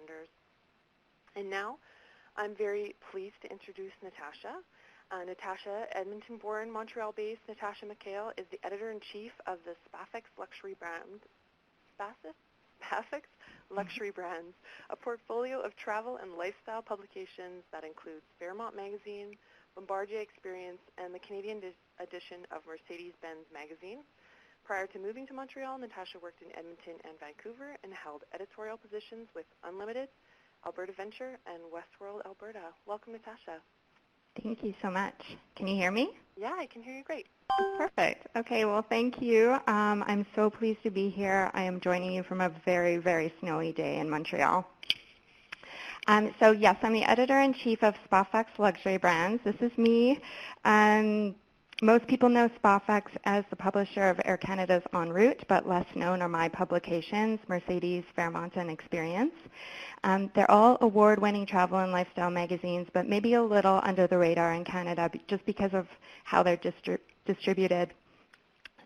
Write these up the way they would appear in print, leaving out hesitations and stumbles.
Islanders. And now, I'm very pleased to introduce Natasha. Natasha, Edmonton-born, Montreal-based Natasha McHale is the editor-in-chief of the Spafix Luxury Brand, Spafix Luxury Brands, a portfolio of travel and lifestyle publications that includes Fairmont Magazine, Bombardier Experience, and the Canadian edition of Mercedes-Benz Magazine. Prior to moving to Montreal, Natasha worked in Edmonton and Vancouver and held editorial positions with Unlimited, Alberta Venture, and Westworld Alberta. Welcome, Natasha. Thank you so much. Can you hear me? Yeah, I can hear you great. Perfect. Okay, well, thank you. I'm so pleased to be here. I am joining you from a very, very snowy day in Montreal. So yes, I'm the editor-in-chief of Spafix Luxury Brands. This is me. Most people know Spafix as the publisher of Air Canada's En Route, but less known are my publications, Mercedes, Fairmont, and Experience. They're all award-winning travel and lifestyle magazines, but maybe a little under the radar in Canada just because of how they're distributed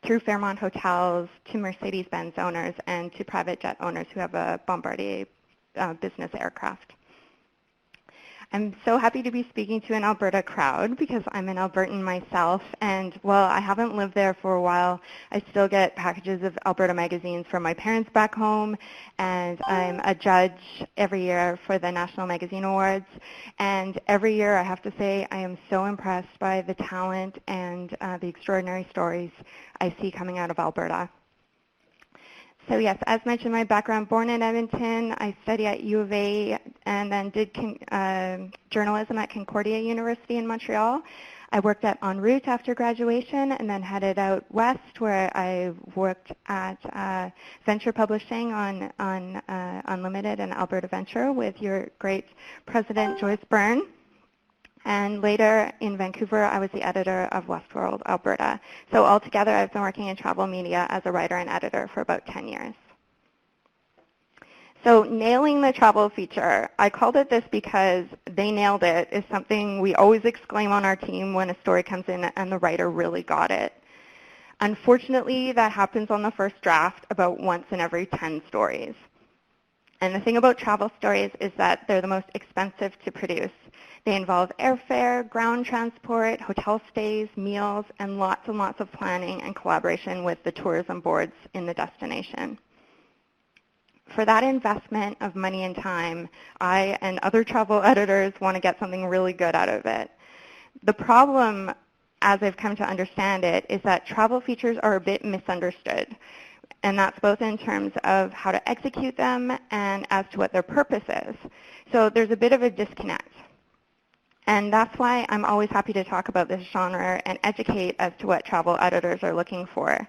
through Fairmont hotels to Mercedes-Benz owners and to private jet owners who have a Bombardier business aircraft. I'm so happy to be speaking to an Alberta crowd because I'm an Albertan myself, and while I haven't lived there for a while, I still get packages of Alberta magazines from my parents back home, and I'm a judge every year for the National Magazine Awards, and every year I have to say I am so impressed by the talent and the extraordinary stories I see coming out of Alberta. So yes, as mentioned, my background, born in Edmonton. I studied at U of A and then did journalism at Concordia University in Montreal. I worked at En Route after graduation and then headed out west where I worked at Venture Publishing on Unlimited and Alberta Venture with your great president, Joyce Byrne. And later in Vancouver, I was the editor of Westworld Alberta. So altogether, I've been working in travel media as a writer and editor for about 10 years. So nailing the travel feature, I called it this because they nailed it is something we always exclaim on our team when a story comes in and the writer really got it. Unfortunately, that happens on the first draft about once in every 10 stories. And the thing about travel stories is that they're the most expensive to produce. They involve airfare, ground transport, hotel stays, meals, and lots of planning and collaboration with the tourism boards in the destination. For that investment of money and time, I and other travel editors want to get something really good out of it. The problem, as I've come to understand it, is that travel features are a bit misunderstood. And that's both in terms of how to execute them and as to what their purpose is. So there's a bit of a disconnect. And that's why I'm always happy to talk about this genre and educate as to what travel editors are looking for.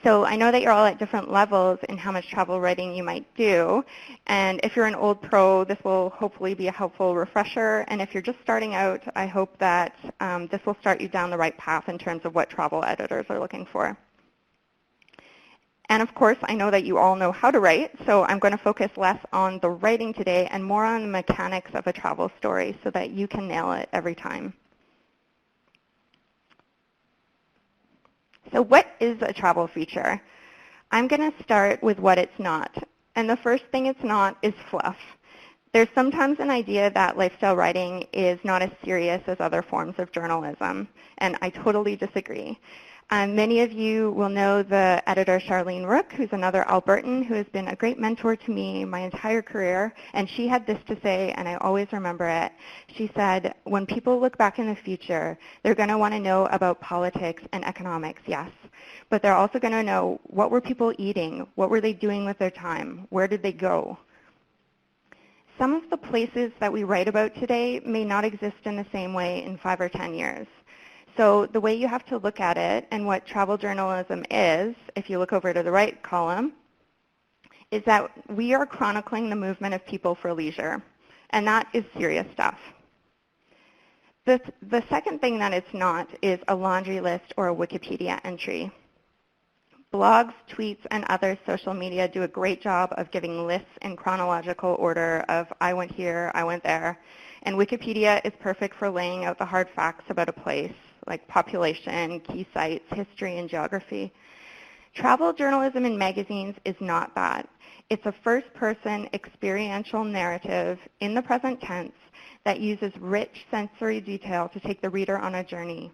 So I know that you're all at different levels in how much travel writing you might do. And if you're an old pro, this will hopefully be a helpful refresher. And if you're just starting out, I hope that this will start you down the right path in terms of what travel editors are looking for. And of course, I know that you all know how to write, so I'm going to focus less on the writing today and more on the mechanics of a travel story so that you can nail it every time. So what is a travel feature? I'm going to start with what it's not. And the first thing it's not is fluff. There's sometimes an idea that lifestyle writing is not as serious as other forms of journalism, and I totally disagree. Many of you will know the editor Charlene Rook, who's another Albertan who has been a great mentor to me my entire career, and she had this to say, and I always remember it. She said, when people look back in the future, they're going to want to know about politics and economics, yes, but they're also going to know what were people eating, what were they doing with their time, where did they go? Some of the places that we write about today may not exist in the same way in 5 or 10 years. So the way you have to look at it and what travel journalism is, if you look over to the right column, is that we are chronicling the movement of people for leisure, and that is serious stuff. The second thing that it's not is a laundry list or a Wikipedia entry. Blogs, tweets, and other social media do a great job of giving lists in chronological order of I went here, I went there, and Wikipedia is perfect for laying out the hard facts about a place, like population, key sites, history, and geography. Travel journalism in magazines is not that. It's a first-person experiential narrative in the present tense that uses rich sensory detail to take the reader on a journey.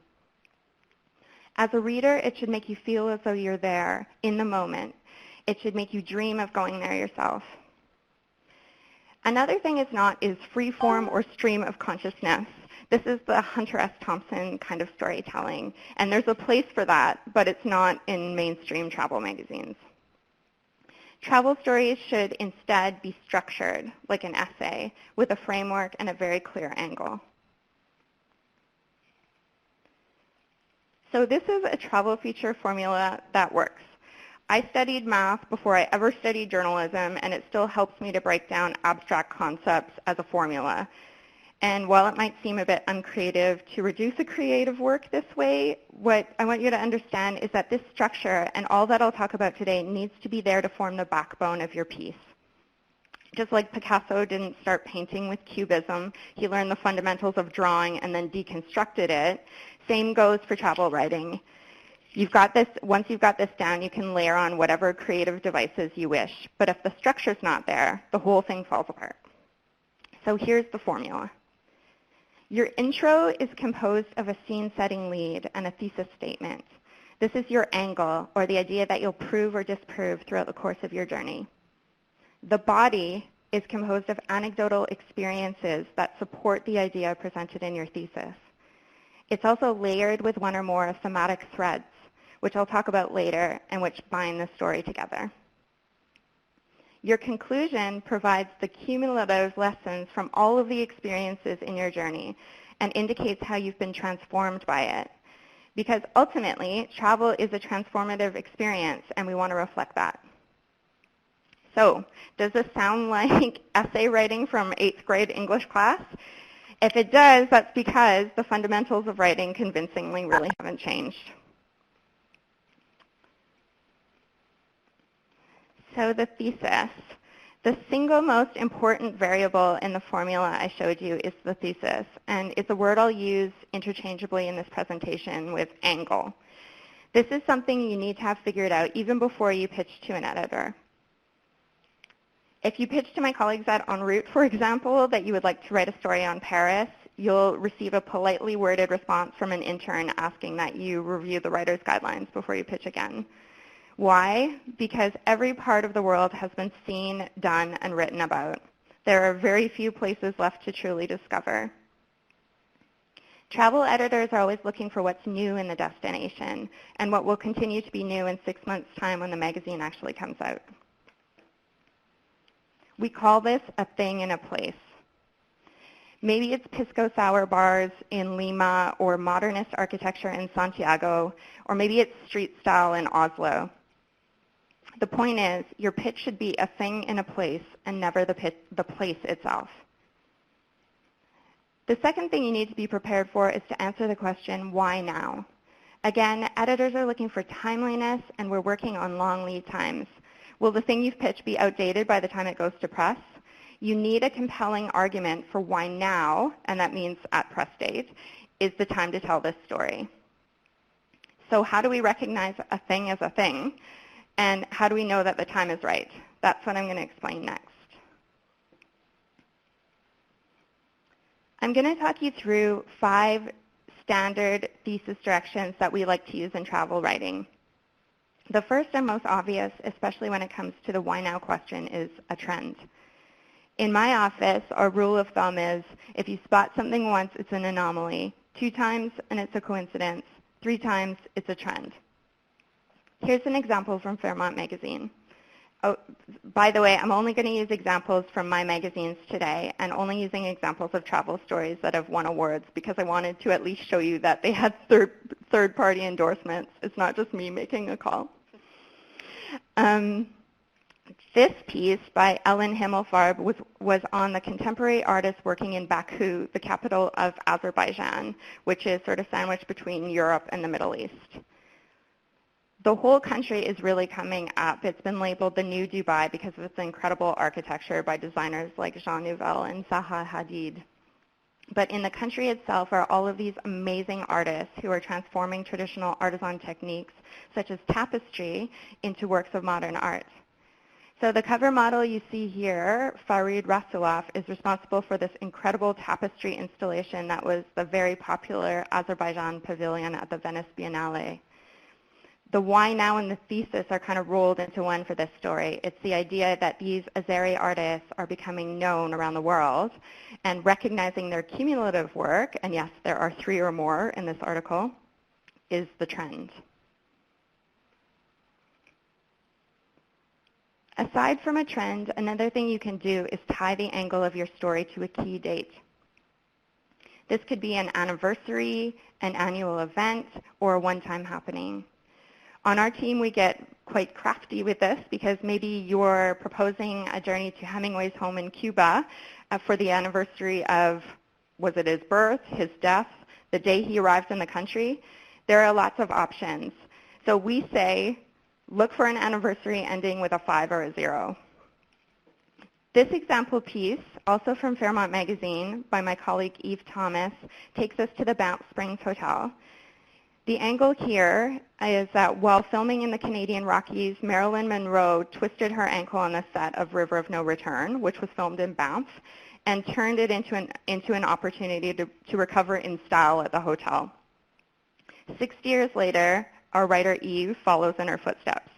As a reader, it should make you feel as though you're there in the moment. It should make you dream of going there yourself. Another thing it's not is free form or stream of consciousness. This is the Hunter S. Thompson kind of storytelling, and there's a place for that, but it's not in mainstream travel magazines. Travel stories should instead be structured like an essay with a framework and a very clear angle. So this is a travel feature formula that works. I studied math before I ever studied journalism, and it still helps me to break down abstract concepts as a formula. And while it might seem a bit uncreative to reduce a creative work this way, what I want you to understand is that this structure and all that I'll talk about today needs to be there to form the backbone of your piece. Just like Picasso didn't start painting with cubism, he learned the fundamentals of drawing and then deconstructed it. Same goes for travel writing. You've got this, once you've got this down, you can layer on whatever creative devices you wish. But if the structure's not there, the whole thing falls apart. So here's the formula. Your intro is composed of a scene-setting lead and a thesis statement. This is your angle, or the idea that you'll prove or disprove throughout the course of your journey. The body is composed of anecdotal experiences that support the idea presented in your thesis. It's also layered with one or more thematic threads, which I'll talk about later, and which bind the story together. Your conclusion provides the cumulative lessons from all of the experiences in your journey and indicates how you've been transformed by it. Because ultimately, travel is a transformative experience, and we want to reflect that. So, does this sound like essay writing from 8th grade English class? If it does, that's because the fundamentals of writing convincingly really haven't changed. So the thesis. The single most important variable in the formula I showed you is the thesis, and it's a word I'll use interchangeably in this presentation with angle. This is something you need to have figured out even before you pitch to an editor. If you pitch to my colleagues at En route, for example, that you would like to write a story on Paris, you'll receive a politely worded response from an intern asking that you review the writer's guidelines before you pitch again. Why? Because every part of the world has been seen, done, and written about. There are very few places left to truly discover. Travel editors are always looking for what's new in the destination and what will continue to be new in 6 months' time when the magazine actually comes out. We call this a thing in a place. Maybe it's pisco sour bars in Lima or modernist architecture in Santiago, or maybe it's street style in Oslo. The point is, your pitch should be a thing in a place and never the place itself. The second thing you need to be prepared for is to answer the question, why now? Again, editors are looking for timeliness, and we're working on long lead times. Will the thing you've pitched be outdated by the time it goes to press? You need a compelling argument for why now, and that means at press date, is the time to tell this story. So how do we recognize a thing as a thing? And how do we know that the time is right? That's what I'm going to explain next. I'm going to talk you through 5 standard thesis directions that we like to use in travel writing. The first and most obvious, especially when it comes to the why now question, is a trend. In my office, our rule of thumb is if you spot something once, it's an anomaly. 2 times, and it's a coincidence. 3 times, it's a trend. Here's an example from Fairmont Magazine. Oh, by the way, I'm only going to use examples from my magazines today and only using examples of travel stories that have won awards because I wanted to at least show you that they had third-party endorsements. It's not just me making a call. This piece by Ellen Himmelfarb was on the contemporary artist working in Baku, the capital of Azerbaijan, which is sort of sandwiched between Europe and the Middle East. The whole country is really coming up. It's been labeled the new Dubai because of its incredible architecture by designers like Jean Nouvel and Zaha Hadid. But in the country itself are all of these amazing artists who are transforming traditional artisan techniques, such as tapestry, into works of modern art. So the cover model you see here, Farid Rasulov, is responsible for this incredible tapestry installation that was the very popular Azerbaijan pavilion at the Venice Biennale. The why now and the thesis are kind of rolled into one for this story. It's the idea that these Azeri artists are becoming known around the world, and recognizing their cumulative work, and yes, there are 3 or more in this article, is the trend. Aside from a trend, another thing you can do is tie the angle of your story to a key date. This could be an anniversary, an annual event, or a one-time happening. On our team, we get quite crafty with this because maybe you're proposing a journey to Hemingway's home in Cuba for the anniversary of, was it his birth, his death, the day he arrived in the country? There are lots of options. So we say, look for an anniversary ending with a 5 or a 0. This example piece, also from Fairmont Magazine by my colleague Eve Thomas, takes us to the Banff Springs Hotel. The angle here is that while filming in the Canadian Rockies, Marilyn Monroe twisted her ankle on the set of River of No Return, which was filmed in Banff, and turned it into an opportunity to recover in style at the hotel. 60 years later, our writer Eve follows in her footsteps.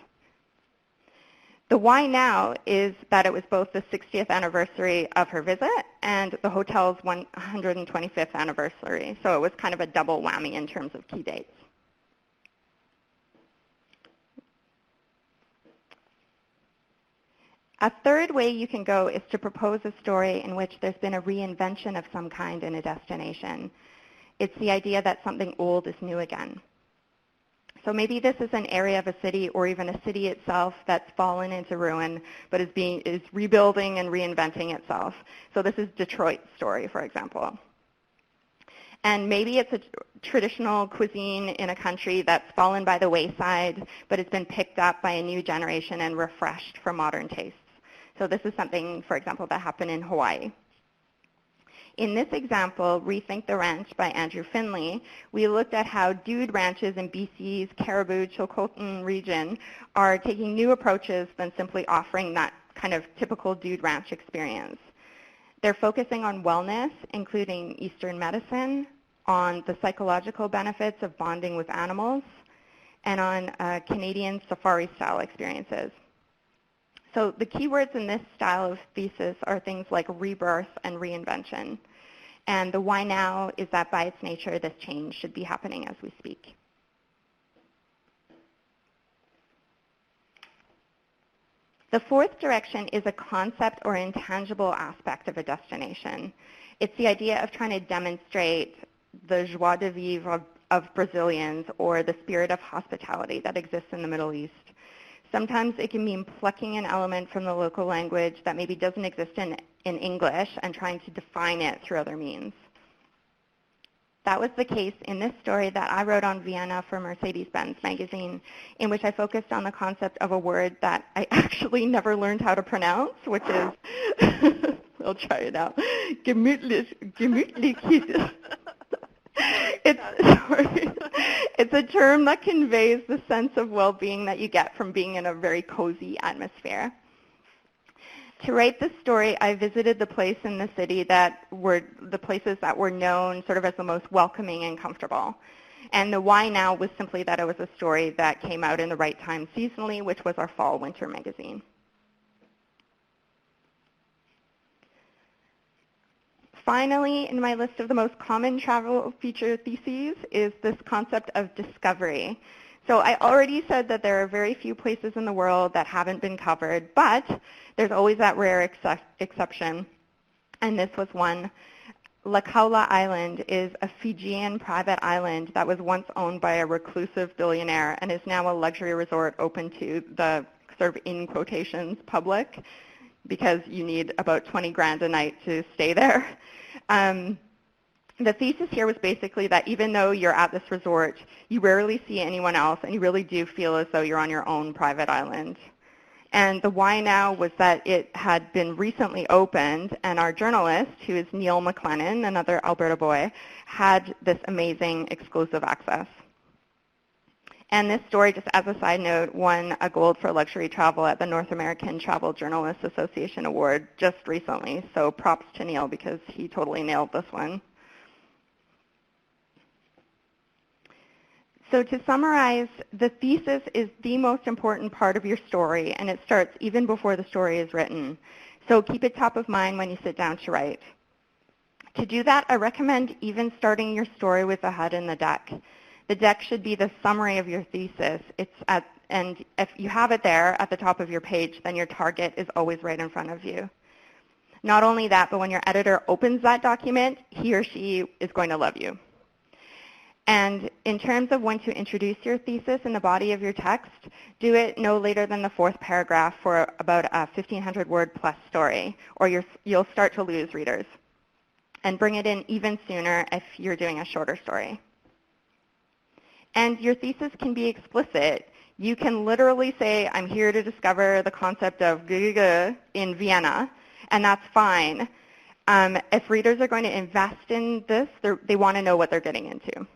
The why now is that it was both the 60th anniversary of her visit and the hotel's 125th anniversary, so it was kind of a double whammy in terms of key dates. A third way you can go is to propose a story in which there's been a reinvention of some kind in a destination. It's the idea that something old is new again. So maybe this is an area of a city or even a city itself that's fallen into ruin but is rebuilding and reinventing itself. So this is Detroit's story, for example. And maybe it's a traditional cuisine in a country that's fallen by the wayside but it's been picked up by a new generation and refreshed for modern tastes. So this is something, for example, that happened in Hawaii. In this example, Rethink the Ranch by Andrew Finley, we looked at how dude ranches in BC's Caribou-Chilcotin region are taking new approaches than simply offering that kind of typical dude ranch experience. They're focusing on wellness, including Eastern medicine, on the psychological benefits of bonding with animals, and on Canadian safari-style experiences. So the keywords in this style of thesis are things like rebirth and reinvention. And the why now is that by its nature, this change should be happening as we speak. The fourth direction is a concept or intangible aspect of a destination. It's the idea of trying to demonstrate the joie de vivre of Brazilians or the spirit of hospitality that exists in the Middle East. Sometimes it can mean plucking an element from the local language that maybe doesn't exist in English and trying to define it through other means. That was the case in this story that I wrote on Vienna for Mercedes-Benz magazine, in which I focused on the concept of a word that I actually never learned how to pronounce, which is, I'll try it out, Gemütlichkeit. It's a term that conveys the sense of well-being that you get from being in a very cozy atmosphere. To write this story, I visited the place in the city that were the places that were known sort of as the most welcoming and comfortable. And the why now was simply that it was a story that came out in the right time seasonally, which was our fall-winter magazine. Finally, in my list of the most common travel feature theses is this concept of discovery. So I already said that there are very few places in the world that haven't been covered, but there's always that rare exception, and this was one. La Kaula Island is a Fijian private island that was once owned by a reclusive billionaire and is now a luxury resort open to the sort of, in quotations, public, because you need about 20 grand a night to stay there. The thesis here was basically that even though you're at this resort, you rarely see anyone else, and you really do feel as though you're on your own private island. And the why now was that it had been recently opened, and our journalist, who is Neil McLennan, another Alberta boy, had this amazing exclusive access. And this story, just as a side note, won a gold for luxury travel at the North American Travel Journalists Association Award just recently. So props to Neil because he totally nailed this one. So to summarize, the thesis is the most important part of your story, and it starts even before the story is written. So keep it top of mind when you sit down to write. To do that, I recommend even starting your story with the head and the deck. The deck should be the summary of your thesis. And if you have it there at the top of your page, then your target is always right in front of you. Not only that, but when your editor opens that document, he or she is going to love you. And in terms of when to introduce your thesis in the body of your text, do it no later than the 4th paragraph for about a 1,500-word plus story, or you'll start to lose readers. And bring it in even sooner if you're doing a shorter story. And your thesis can be explicit. You can literally say, I'm here to discover the concept of in Vienna, and that's fine. If readers are going to invest in this, they want to know what they're getting into.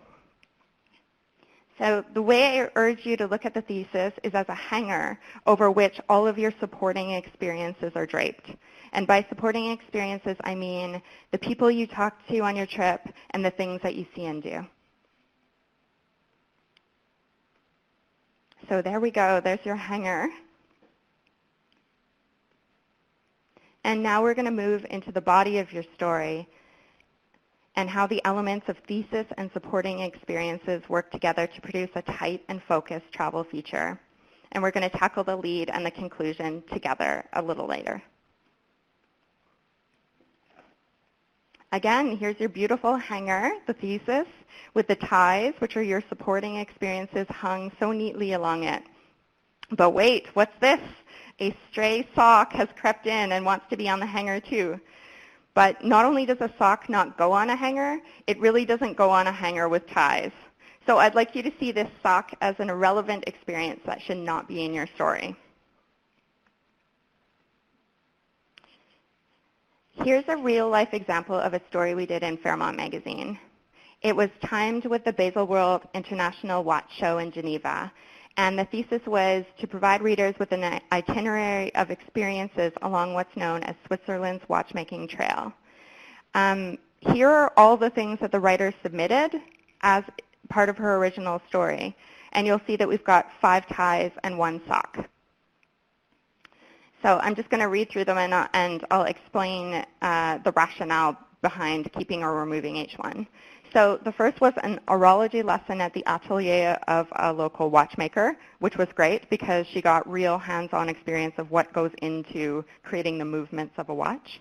So the way I urge you to look at the thesis is as a hanger over which all of your supporting experiences are draped. And by supporting experiences, I mean the people you talk to on your trip and the things that you see and do. So there we go. There's your hanger. And now we're going to move into the body of your story and how the elements of thesis and supporting experiences work together to produce a tight and focused travel feature. And we're going to tackle the lead and the conclusion together a little later. Again, here's your beautiful hanger, the thesis, with the ties, which are your supporting experiences hung so neatly along it. But wait, what's this? A stray sock has crept in and wants to be on the hanger too. But not only does a sock not go on a hanger, it really doesn't go on a hanger with ties. So I'd like you to see this sock as an irrelevant experience that should not be in your story. Here's a real-life example of a story we did in Fairmont Magazine. It was timed with the Baselworld International Watch Show in Geneva, and the thesis was to provide readers with an itinerary of experiences along what's known as Switzerland's watchmaking trail. Here are all the things that the writer submitted as part of her original story, and you'll see that we've got 5 ties and 1 sock. So I'm just going to read through them, and I'll explain the rationale behind keeping or removing each one. So the first was an horology lesson at the atelier of a local watchmaker, which was great because she got real hands-on experience of what goes into creating the movements of a watch.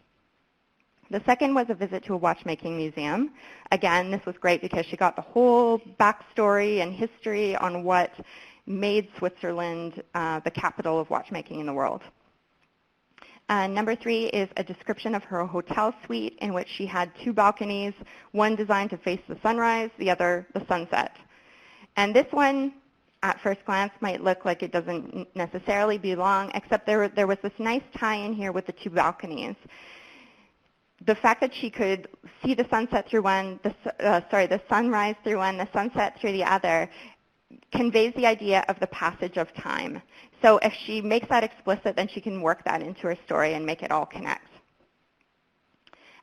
The second was a visit to a watchmaking museum. Again, this was great because she got the whole backstory and history on what made Switzerland the capital of watchmaking in the world. Number 3 is a description of her hotel suite in which she had 2 balconies, one designed to face the sunrise, the other the sunset. And this one, at first glance, might look like it doesn't necessarily belong, except there was this nice tie in here with the 2 balconies. The fact that she could see the sunset through one, the sunrise through one, the sunset through the other, conveys the idea of the passage of time. So if she makes that explicit, then she can work that into her story and make it all connect.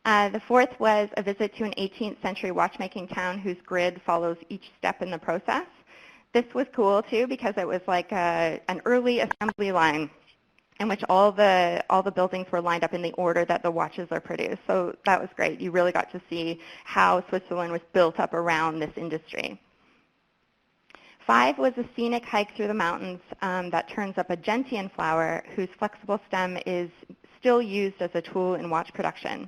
The fourth was a visit to an 18th century watchmaking town whose grid follows each step in the process. This was cool too because it was like an early assembly line in which all the buildings were lined up in the order that the watches are produced. So that was great. You really got to see how Switzerland was built up around this industry. 5 was a scenic hike through the mountains that turns up a gentian flower whose flexible stem is still used as a tool in watch production.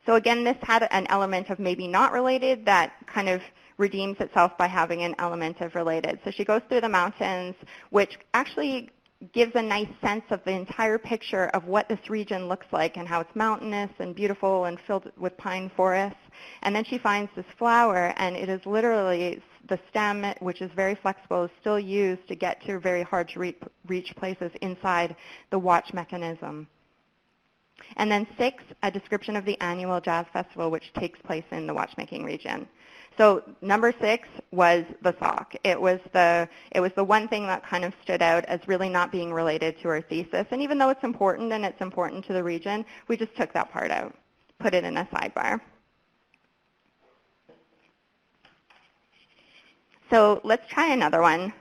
So again, this had an element of maybe not related that kind of redeems itself by having an element of related. So she goes through the mountains, which actually gives a nice sense of the entire picture of what this region looks like and how it's mountainous and beautiful and filled with pine forests. And then she finds this flower, and it is literally the stem, which is very flexible, is still used to get to very hard to reach places inside the watch mechanism. And then 6, a description of the annual jazz festival, which takes place in the watchmaking region. So number 6 was the sock. It was the one thing that kind of stood out as really not being related to our thesis. And even though it's important and it's important to the region, we just took that part out, put it in a sidebar. So let's try another one.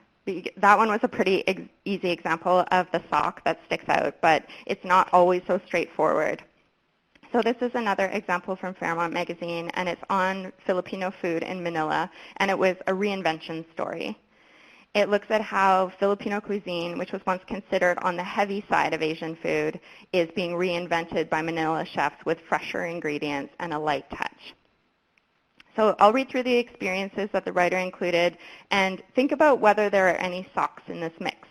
That one was a pretty easy example of the sock that sticks out, but it's not always so straightforward. So this is another example from Fairmont Magazine, and it's on Filipino food in Manila, and it was a reinvention story. It looks at how Filipino cuisine, which was once considered on the heavy side of Asian food, is being reinvented by Manila chefs with fresher ingredients and a light touch. So I'll read through the experiences that the writer included and think about whether there are any socks in this mix.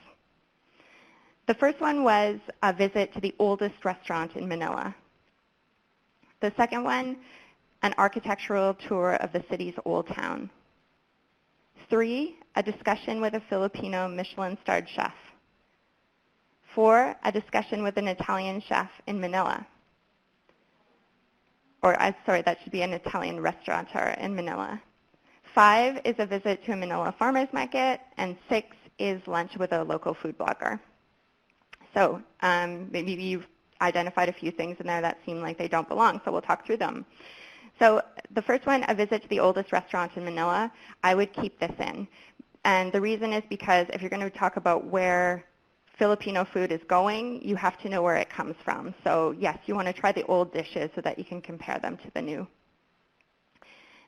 The first one was a visit to the oldest restaurant in Manila. The second one, an architectural tour of the city's old town. 3, a discussion with a Filipino Michelin-starred chef. 4, a discussion with an Italian chef in Manila. Sorry, that should be an Italian restaurateur in Manila. 5 is a visit to a Manila farmers market, and 6 is lunch with a local food blogger. So maybe you've identified a few things in there that seem like they don't belong, so we'll talk through them. So the first one, a visit to the oldest restaurant in Manila, I would keep this in. And the reason is because if you're going to talk about where Filipino food is going, you have to know where it comes from. So yes, you want to try the old dishes so that you can compare them to the new.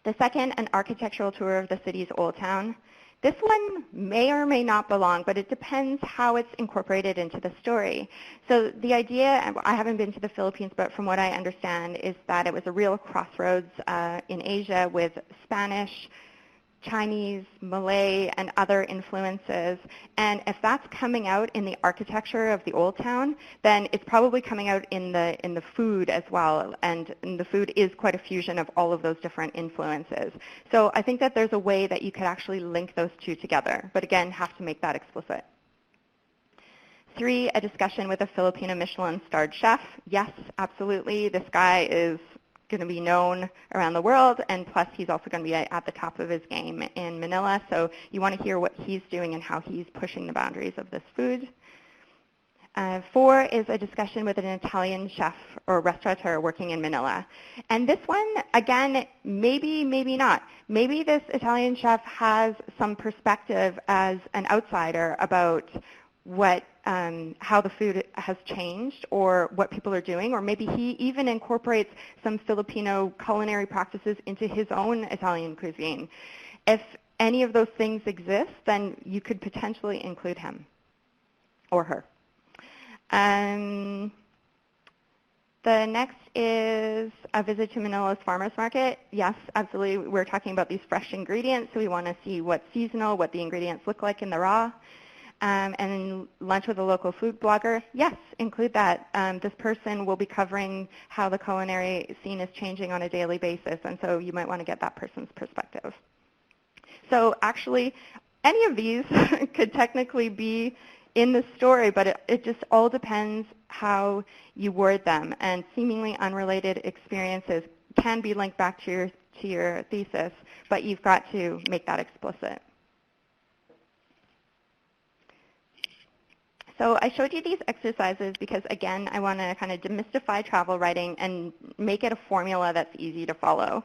The second, an architectural tour of the city's old town. This one may or may not belong, but it depends how it's incorporated into the story. So the idea, I haven't been to the Philippines, but from what I understand, is that it was a real crossroads in Asia with Spanish, Chinese, Malay, and other influences. And if that's coming out in the architecture of the old town, then it's probably coming out in the food as well. And the food is quite a fusion of all of those different influences. So I think that there's a way that you could actually link those two together. But again, have to make that explicit. 3, a discussion with a Filipino Michelin-starred chef. Yes, absolutely. This guy is going to be known around the world, and plus he's also going to be at the top of his game in Manila, so you want to hear what he's doing and how he's pushing the boundaries of this food. 4 is a discussion with an Italian chef or restaurateur working in Manila. And this one, again, maybe, maybe not. Maybe this Italian chef has some perspective as an outsider about how the food has changed or what people are doing, or maybe he even incorporates some Filipino culinary practices into his own Italian cuisine. If any of those things exist, then you could potentially include him or her. The next is a visit to Manila's farmers market. Yes, absolutely. We're talking about these fresh ingredients, so we want to see what's seasonal, what the ingredients look like in the raw. And lunch with a local food blogger, yes, include that. This person will be covering how the culinary scene is changing on a daily basis, and so you might want to get that person's perspective. So actually, any of these could technically be in the story, but it just all depends how you word them. And seemingly unrelated experiences can be linked back to your thesis, but you've got to make that explicit. So I showed you these exercises because, again, I want to kind of demystify travel writing and make it a formula that's easy to follow.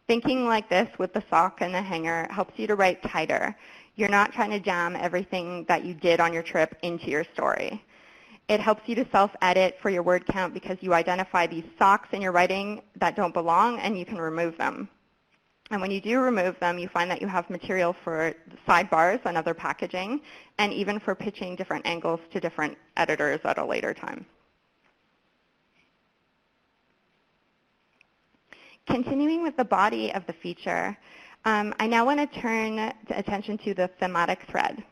Thinking like this with the sock and the hanger helps you to write tighter. You're not trying to jam everything that you did on your trip into your story. It helps you to self-edit for your word count because you identify these socks in your writing that don't belong and you can remove them. And when you do remove them, you find that you have material for sidebars and other packaging, and even for pitching different angles to different editors at a later time. Continuing with the body of the feature, I now want to turn attention to the thematic thread.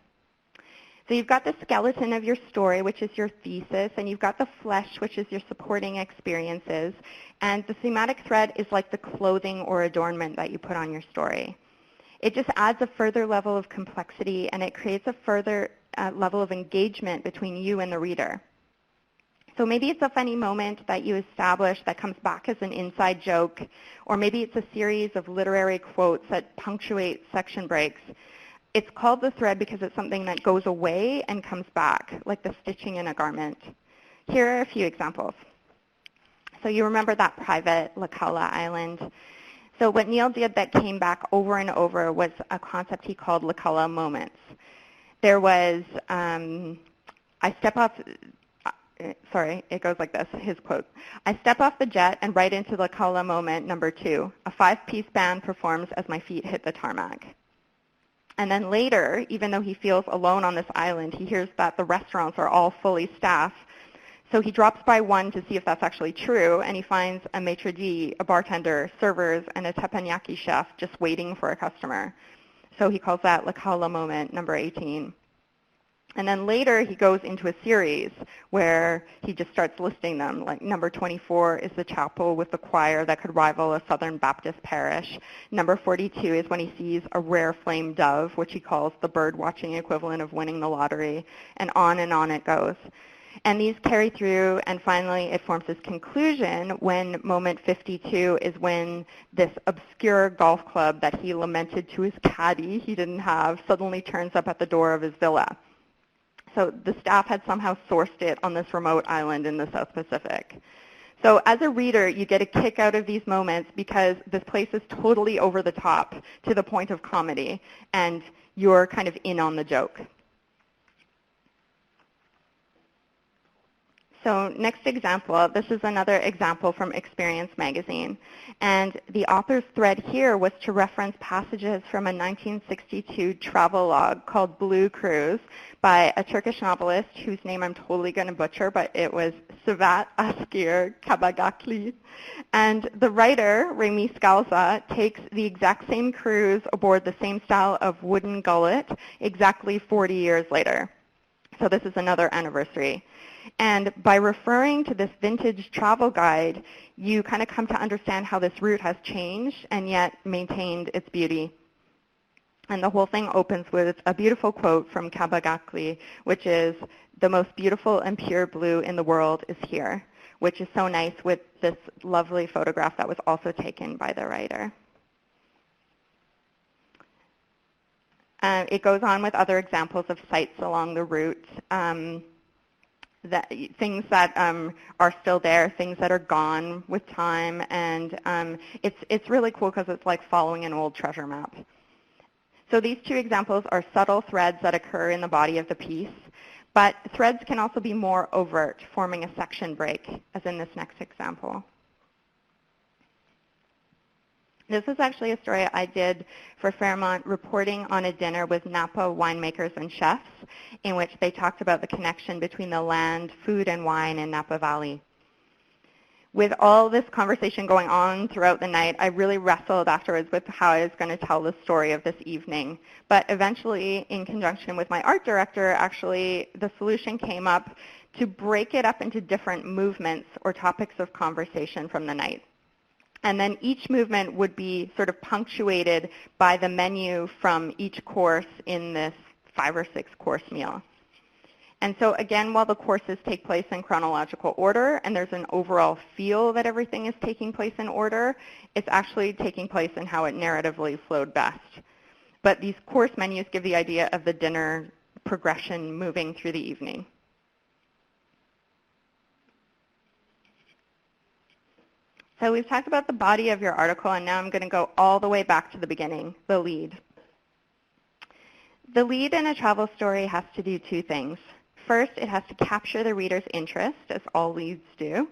So you've got the skeleton of your story, which is your thesis, and you've got the flesh, which is your supporting experiences. And the thematic thread is like the clothing or adornment that you put on your story. It just adds a further level of complexity, and it creates a further level of engagement between you and the reader. So maybe it's a funny moment that you establish that comes back as an inside joke, or maybe it's a series of literary quotes that punctuate section breaks. It's called the thread because it's something that goes away and comes back, like the stitching in a garment. Here are a few examples. So you remember that private La Caula Island. So what Neil did that came back over and over was a concept he called La Caula moments. There was, I step off, sorry, it goes like this, his quote. I step off the jet and right into La Caula moment number 2. A 5-piece band performs as my feet hit the tarmac. And then later, even though he feels alone on this island, he hears that the restaurants are all fully staffed. So he drops by one to see if that's actually true, and he finds a maitre d', a bartender, servers, and a teppanyaki chef just waiting for a customer. So he calls that La Caula moment number 18. And then later he goes into a series where he just starts listing them. Like number 24 is the chapel with the choir that could rival a Southern Baptist parish. Number 42 is when he sees a rare flame dove, which he calls the bird watching equivalent of winning the lottery. And on it goes. And these carry through, and finally it forms his conclusion when moment 52 is when this obscure golf club that he lamented to his caddy he didn't have suddenly turns up at the door of his villa. So the staff had somehow sourced it on this remote island in the South Pacific. So as a reader, you get a kick out of these moments because this place is totally over the top to the point of comedy, and you're kind of in on the joke. So next example, this is another example from Experience magazine. And the author's thread here was to reference passages from a 1962 travel log called Blue Cruise by a Turkish novelist whose name I'm totally going to butcher, but it was Sevat Askir Kabagakli. And the writer, Remi Scalza, takes the exact same cruise aboard the same style of wooden gullet exactly 40 years later. So this is another anniversary. And by referring to this vintage travel guide, you kind of come to understand how this route has changed and yet maintained its beauty. And the whole thing opens with a beautiful quote from Kabagakli, which is, "The most beautiful and pure blue in the world is here," which is so nice with this lovely photograph that was also taken by the writer. It goes on with other examples of sites along the route. Things that are still there, things that are gone with time, and it's really cool because it's like following an old treasure map. So these two examples are subtle threads that occur in the body of the piece, but threads can also be more overt, forming a section break, as in this next example. This is actually a story I did for Fairmont, reporting on a dinner with Napa winemakers and chefs, in which they talked about the connection between the land, food, and wine in Napa Valley. With all this conversation going on throughout the night, I really wrestled afterwards with how I was going to tell the story of this evening. But eventually, in conjunction with my art director, actually, the solution came up to break it up into different movements or topics of conversation from the night. And then each movement would be sort of punctuated by the menu from each course in this 5 or 6 course meal. And so again, while the courses take place in chronological order and there's an overall feel that everything is taking place in order, it's actually taking place in how it narratively flowed best. But these course menus give the idea of the dinner progression moving through the evening. So we've talked about the body of your article, and now I'm going to go all the way back to the beginning, the lead. The lead in a travel story has to do 2 things. First, it has to capture the reader's interest, as all leads do.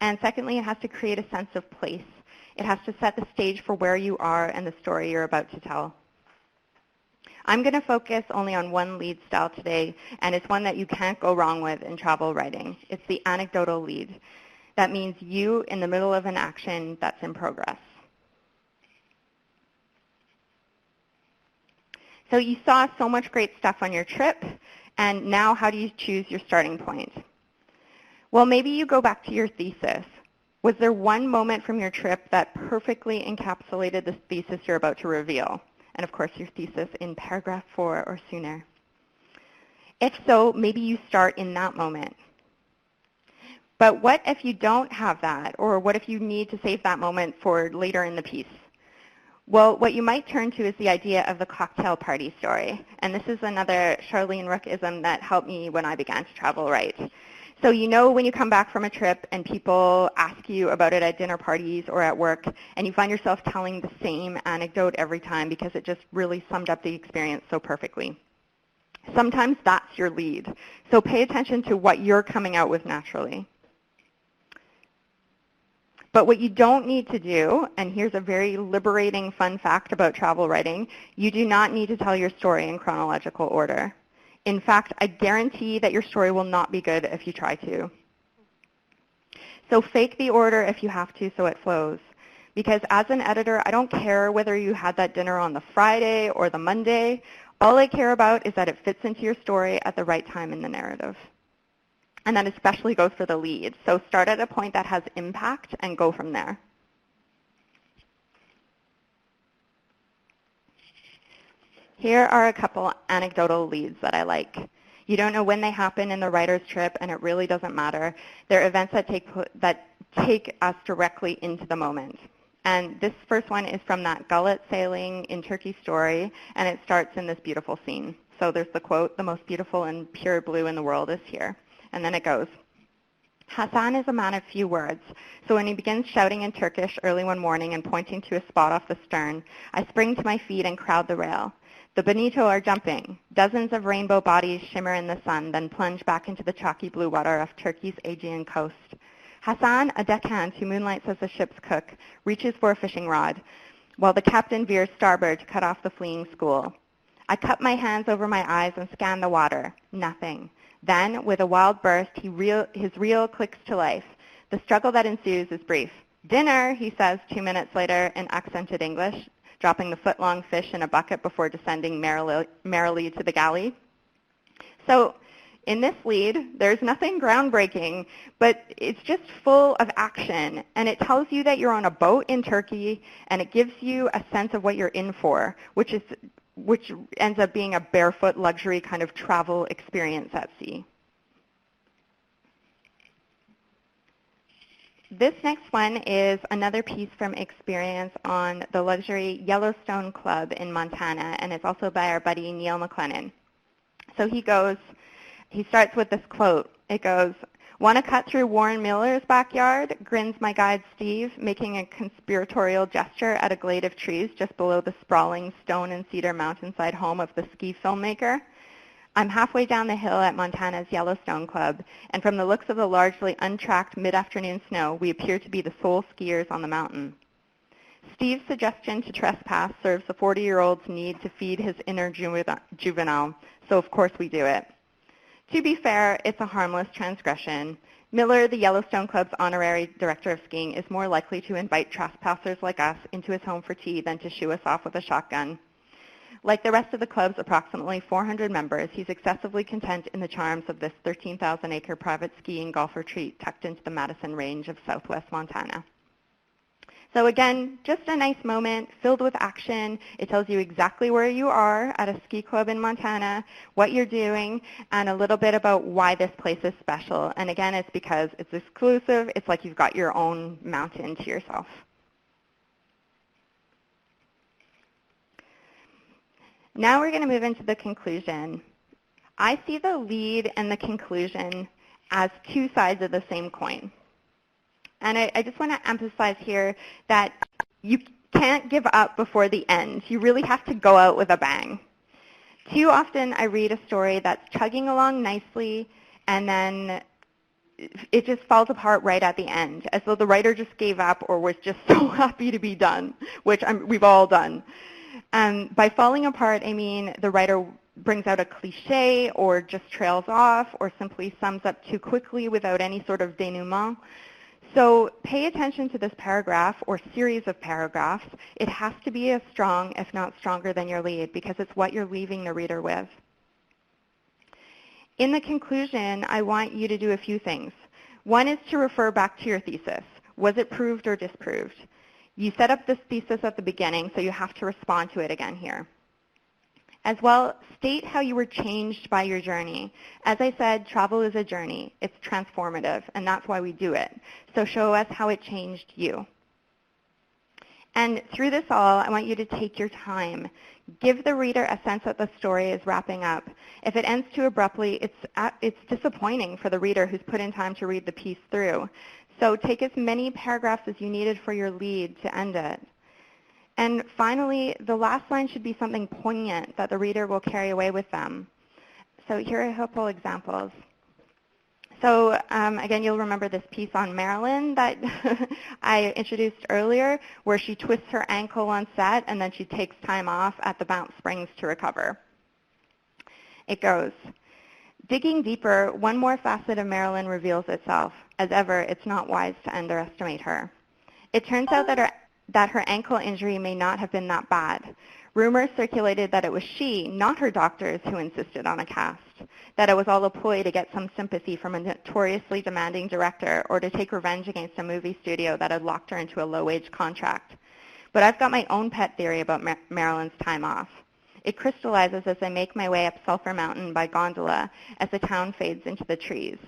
And secondly, it has to create a sense of place. It has to set the stage for where you are and the story you're about to tell. I'm going to focus only on one lead style today, and it's one that you can't go wrong with in travel writing. It's the anecdotal lead. That means you in the middle of an action that's in progress. So you saw so much great stuff on your trip, And now how do you choose your starting point? Well, maybe you go back to your thesis. Was there one moment from your trip that perfectly encapsulated the thesis you're about to reveal? And of course, your thesis in paragraph 4 or sooner. If so, maybe you start in that moment. But what if you don't have that? Or what if you need to save that moment for later in the piece? Well, what you might turn to is the idea of the cocktail party story. And this is another Charlene Rook-ism that helped me when I began to travel right. So you know when you come back from a trip and people ask you about it at dinner parties or at work, and you find yourself telling the same anecdote every time because it just really summed up the experience so perfectly. Sometimes that's your lead. So pay attention to what you're coming out with naturally. But what you don't need to do, and here's a very liberating fun fact about travel writing, you do not need to tell your story in chronological order. In fact, I guarantee that your story will not be good if you try to. So fake the order if you have to so it flows. Because as an editor, I don't care whether you had that dinner on the Friday or the Monday. All I care about is that it fits into your story at the right time in the narrative. And that especially goes for the lead. So start at a point that has impact and go from there. Here are a couple anecdotal leads that I like. You don't know when they happen in the writer's trip, and it really doesn't matter. They're events that take us directly into the moment. And this first one is from that gullet sailing in Turkey story, and it starts in this beautiful scene. So there's the quote, "The most beautiful and pure blue in the world is here." And then it goes, "Hasan is a man of few words, so when he begins shouting in Turkish early one morning and pointing to a spot off the stern, I spring to my feet and crowd the rail. The bonito are jumping. Dozens of rainbow bodies shimmer in the sun, then plunge back into the chalky blue water of Turkey's Aegean coast. Hasan, a deckhand who moonlights as a ship's cook, reaches for a fishing rod, while the captain veers starboard to cut off the fleeing school. I cup my hands over my eyes and scan the water. Nothing. Then, with a wild burst, his reel clicks to life. The struggle that ensues is brief. 'Dinner,' he says 2 minutes later in accented English, dropping the foot-long fish in a bucket before descending merrily to the galley." So in this lead, there's nothing groundbreaking, but it's just full of action. And it tells you that you're on a boat in Turkey, and it gives you a sense of what you're in for, which ends up being a barefoot luxury kind of travel experience at sea. This next one is another piece from experience on the luxury Yellowstone Club in Montana, and it's also by our buddy Neil McLennan. So he starts with this quote. It goes, "Want to cut through Warren Miller's backyard?" grins my guide Steve, making a conspiratorial gesture at a glade of trees just below the sprawling stone and cedar mountainside home of the ski filmmaker. I'm halfway down the hill at Montana's Yellowstone Club, and from the looks of the largely untracked mid-afternoon snow, we appear to be the sole skiers on the mountain. Steve's suggestion to trespass serves the 40-year-old's need to feed his inner juvenile, so of course we do it. To be fair, it's a harmless transgression. Miller, the Yellowstone Club's honorary director of skiing, is more likely to invite trespassers like us into his home for tea than to shoo us off with a shotgun. Like the rest of the club's approximately 400 members, he's excessively content in the charms of this 13,000-acre private ski and golf retreat tucked into the Madison Range of southwest Montana. So again, just a nice moment filled with action. It tells you exactly where you are at a ski club in Montana, what you're doing, and a little bit about why this place is special. And again, it's because it's exclusive. It's like you've got your own mountain to yourself. Now we're going to move into the conclusion. I see the lead and the conclusion as two sides of the same coin. And I just want to emphasize here that you can't give up before the end. You really have to go out with a bang. Too often I read a story that's chugging along nicely and then it just falls apart right at the end, as though the writer just gave up or was just so happy to be done, which we've all done. By falling apart, I mean the writer brings out a cliche or just trails off or simply sums up too quickly without any sort of denouement. So pay attention to this paragraph or series of paragraphs. It has to be as strong, if not stronger, than your lead because it's what you're leaving the reader with. In the conclusion, I want you to do a few things. One is to refer back to your thesis. Was it proved or disproved? You set up this thesis at the beginning, so you have to respond to it again here. As well, state how you were changed by your journey. As I said, travel is a journey. It's transformative, and that's why we do it. So show us how it changed you. And through this all, I want you to take your time. Give the reader a sense that the story is wrapping up. If it ends too abruptly, it's disappointing for the reader who's put in time to read the piece through. So take as many paragraphs as you needed for your lead to end it. And finally, the last line should be something poignant that the reader will carry away with them. So here are a couple examples. So again, you'll remember this piece on Marilyn that I introduced earlier, where she twists her ankle on set and then she takes time off at the Banff Springs to recover. It goes, digging deeper, one more facet of Marilyn reveals itself. As ever, it's not wise to underestimate her. It turns out that her ankle injury may not have been that bad. Rumors circulated that it was she, not her doctors, who insisted on a cast, that it was all a ploy to get some sympathy from a notoriously demanding director or to take revenge against a movie studio that had locked her into a low-wage contract. But I've got my own pet theory about Marilyn's time off. It crystallizes as I make my way up Sulphur Mountain by gondola as the town fades into the trees.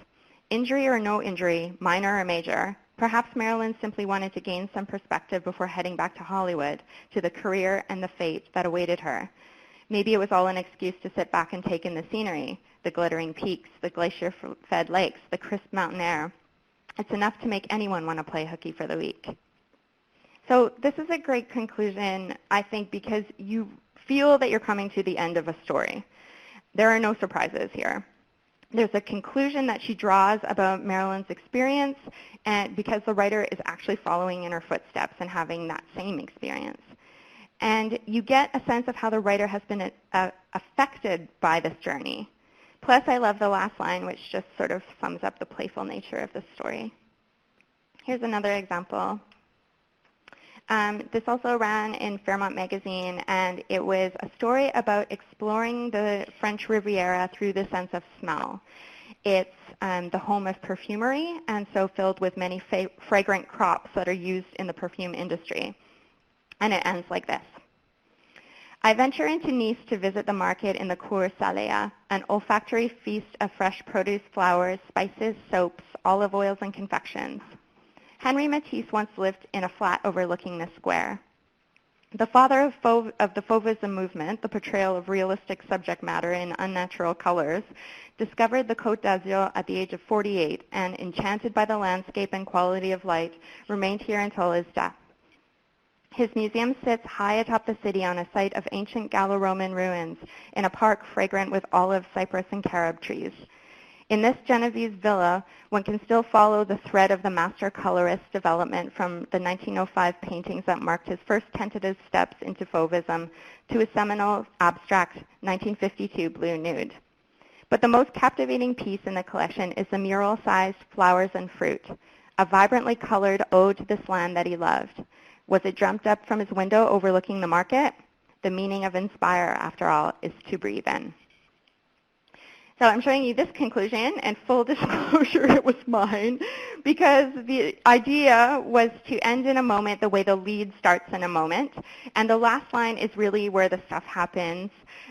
Injury or no injury, minor or major, perhaps Marilyn simply wanted to gain some perspective before heading back to Hollywood, to the career and the fate that awaited her. Maybe it was all an excuse to sit back and take in the scenery, the glittering peaks, the glacier-fed lakes, the crisp mountain air. It's enough to make anyone want to play hooky for the week. So this is a great conclusion, I think, because you feel that you're coming to the end of a story. There are no surprises here. There's a conclusion that she draws about Marilyn's experience, and because the writer is actually following in her footsteps and having that same experience. And you get a sense of how the writer has been affected by this journey. Plus, I love the last line, which just sort of sums up the playful nature of the story. Here's another example. This also ran in Fairmont Magazine, and it was a story about exploring the French Riviera through the sense of smell. It's the home of perfumery, and so filled with many fragrant crops that are used in the perfume industry. And it ends like this. I venture into Nice to visit the market in the Cours Salea, an olfactory feast of fresh produce, flowers, spices, soaps, olive oils, and confections. Henri Matisse once lived in a flat overlooking this square. The father of the Fauvism movement, the portrayal of realistic subject matter in unnatural colors, discovered the Côte d'Azur at the age of 48 and, enchanted by the landscape and quality of light, remained here until his death. His museum sits high atop the city on a site of ancient Gallo-Roman ruins in a park fragrant with olive, cypress, and carob trees. In this Genovese villa, one can still follow the thread of the master colorist's development from the 1905 paintings that marked his first tentative steps into Fauvism to his seminal abstract 1952 Blue Nude. But the most captivating piece in the collection is the mural-sized Flowers and Fruit, a vibrantly colored ode to this land that he loved. Was it dreamt up from his window overlooking the market? The meaning of inspire, after all, is to breathe in. So I'm showing you this conclusion, and full disclosure, it was mine, because the idea was to end in a moment the way the lead starts in a moment, and the last line is really where the stuff happens.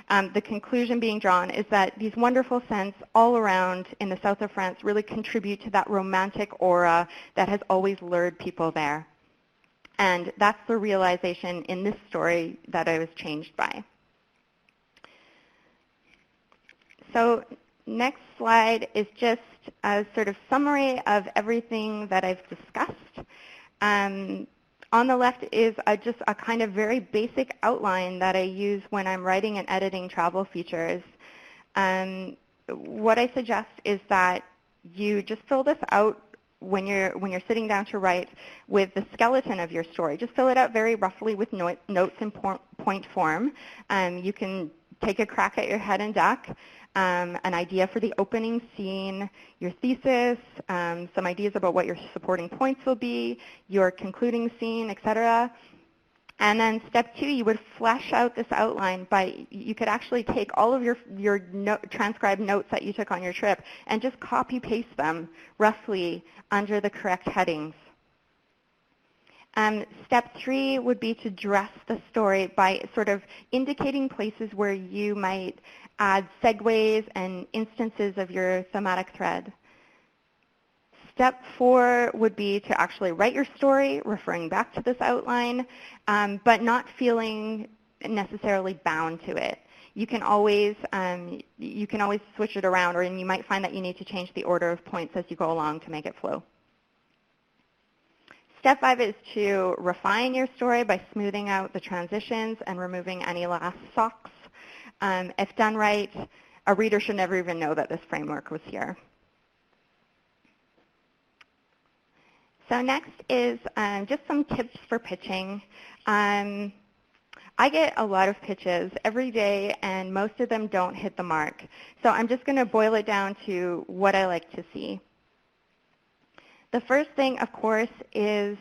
The conclusion being drawn is that these wonderful scents all around in the south of France really contribute to that romantic aura that has always lured people there. And that's the realization in this story that I was changed by. So next slide is just a sort of summary of everything that I've discussed. On the left is just a kind of very basic outline that I use when I'm writing and editing travel features. What I suggest is that you just fill this out when you're sitting down to write with the skeleton of your story. Just fill it out very roughly with notes in point form. You can take a crack at your head and duck, an idea for the opening scene, your thesis, some ideas about what your supporting points will be, your concluding scene, etc. And then step 2, you would flesh out this outline by, you could actually take all of your transcribed notes that you took on your trip and just copy paste them roughly under the correct headings. Step 3 would be to dress the story by sort of indicating places where you might add segues and instances of your thematic thread. Step 4 would be to actually write your story, referring back to this outline, but not feeling necessarily bound to it. You can always switch it around, and you might find that you need to change the order of points as you go along to make it flow. Step 5 is to refine your story by smoothing out the transitions and removing any last socks. If done right, a reader should never even know that this framework was here. So next is just some tips for pitching. I get a lot of pitches every day, and most of them don't hit the mark. So I'm just going to boil it down to what I like to see. The first thing, of course, is